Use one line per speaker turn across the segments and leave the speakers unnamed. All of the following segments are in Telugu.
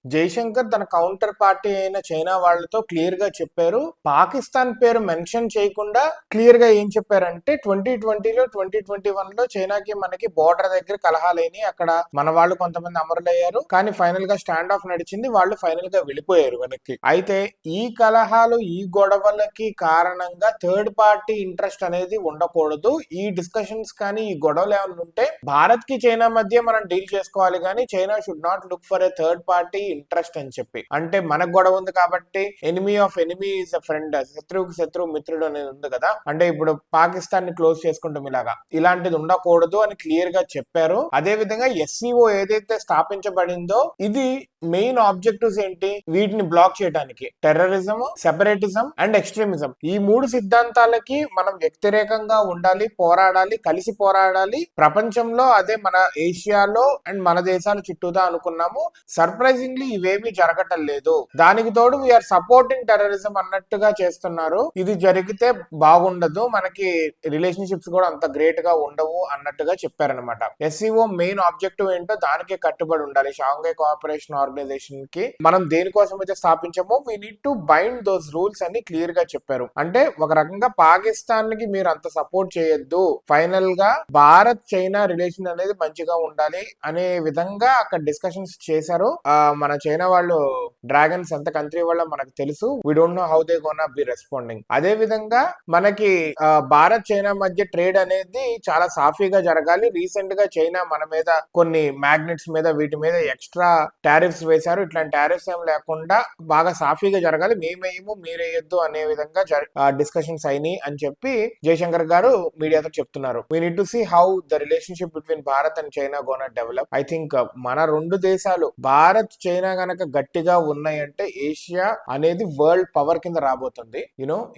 జైశంకర్ తన కౌంటర్ పార్టీ అయిన చైనా వాళ్ళతో క్లియర్ గా చెప్పారు. పాకిస్తాన్ పేరు మెన్షన్ చేయకుండా క్లియర్ గా ఏం చెప్పారంటే 2020లో 2021లో చైనాకి మనకి బోర్డర్ దగ్గర కలహాలైన అక్కడ మన వాళ్ళు కొంతమంది అమరులయ్యారు. కానీ ఫైనల్ గా స్టాండ్ ఆఫ్ నడిచింది. వాళ్ళు ఫైనల్ గా వెళ్ళిపోయారు వెనక్కి. అయితే ఈ కలహాలు ఈ గొడవలకి కారణంగా థర్డ్ పార్టీ ఇంట్రెస్ట్ అనేది ఉండకూడదు. ఈ డిస్కషన్స్ కానీ ఈ గొడవలు ఏమైనా ఉంటే భారత్ కి చైనా మధ్య మనం డీల్ చేసుకోవాలి, కానీ China should not look for a third party interest అని చెప్పి. అంటే మనకు గొడవ ఉంది కాబట్టి enemy of enemy is a friend, శత్రువుకి శత్రువు మిత్రుడు అనేది ఉంది కదా. అంటే ఇప్పుడు పాకిస్తాన్ ని క్లోజ్ చేసుకుంటాం ఇలాంటిది ఉండకూడదు అని క్లియర్ గా చెప్పారు. అదే విధంగా ఎస్సీఓ ఏదైతే స్థాపించబడిందో ఇది మెయిన్ ఆబ్జెక్టివ్స్ ఏంటి, వీటిని బ్లాక్ చేయడానికి టెర్రరిజం, సెపరేటిజం అండ్ ఎక్స్ట్రీమిజం ఈ మూడు సిద్ధాంతాలకి మనం వ్యతిరేకంగా ఉండాలి, పోరాడాలి, కలిసి పోరాడాలి ప్రపంచంలో. అదే మన ఏషియాలో అండ్ మన దేశాల చుట్టూదా అనుకున్నాము. సర్ప్రైజింగ్లీ ఇవేమీ జరగటం లేదు. దానికి తోడు వీఆర్ సపోర్టింగ్ టెర్రరిజం అన్నట్టుగా చేస్తున్నారు. ఇది జరిగితే బాగుండదు, మనకి రిలేషన్షిప్స్ కూడా అంత గ్రేట్ గా ఉండవు అన్నట్టుగా చెప్పారనమాట. ఎస్సీఓ మెయిన్ ఆబ్జెక్టివ్ ఏంటో దానికే కట్టుబడి ఉండాలి. షాంఘై కోఆపరేషన్ ఆర్గనైజేషన్ కి మనం దేనికోసం అయితే స్థాపించామో we need to bind those rules అని క్లియర్ గా చెప్పారు. అంటే ఒక రకంగా పాకిస్తాన్ కి మీరు అంత సపోర్ట్ చేయొద్దు, ఫైనల్ గా భారత్ చైనా రిలేషన్ అనేది మంచిగా ఉండాలి అనే విధంగా అక్కడ డిస్కషన్స్ చేశారు. మన చైనా వాళ్ళు డ్రాగన్స్ ఎంత కంట్రీ వాళ్ళ మనకు తెలుసు. We don't know how they gonna B responding. అదే విధంగా మనకి భారత్ చైనా మధ్య ట్రేడ్ అనేది చాలా సాఫీగా జరగాలి. రీసెంట్ గా చైనా మన మీద కొన్ని మ్యాగ్నెట్స్ మీద వీటి మీద ఎక్స్ట్రా టారిఫ్స్ వేశారు. ఇట్లాంటి టారిఫ్స్ ఏం లేకుండా బాగా సాఫీగా జరగాలి, మేమేమో మీరేయొద్దు అనే విధంగా డిస్కషన్స్ అయినాయి అని చెప్పి జయశంకర్ గారు మీడియాతో చెప్తున్నారు. We need to see how the relationship between Bharat and China gonna develop. I think మన రెండు దేశాలు భారత్ చైనా గనక గట్టిగా ఉన్నాయంటే ఏషియా అనేది వరల్డ్ పవర్ కింద రాబోతుంది.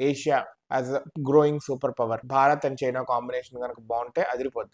Asia as growing super power. Bharat and China combination కనుక బాగుంటే అదిరిపోద్ది.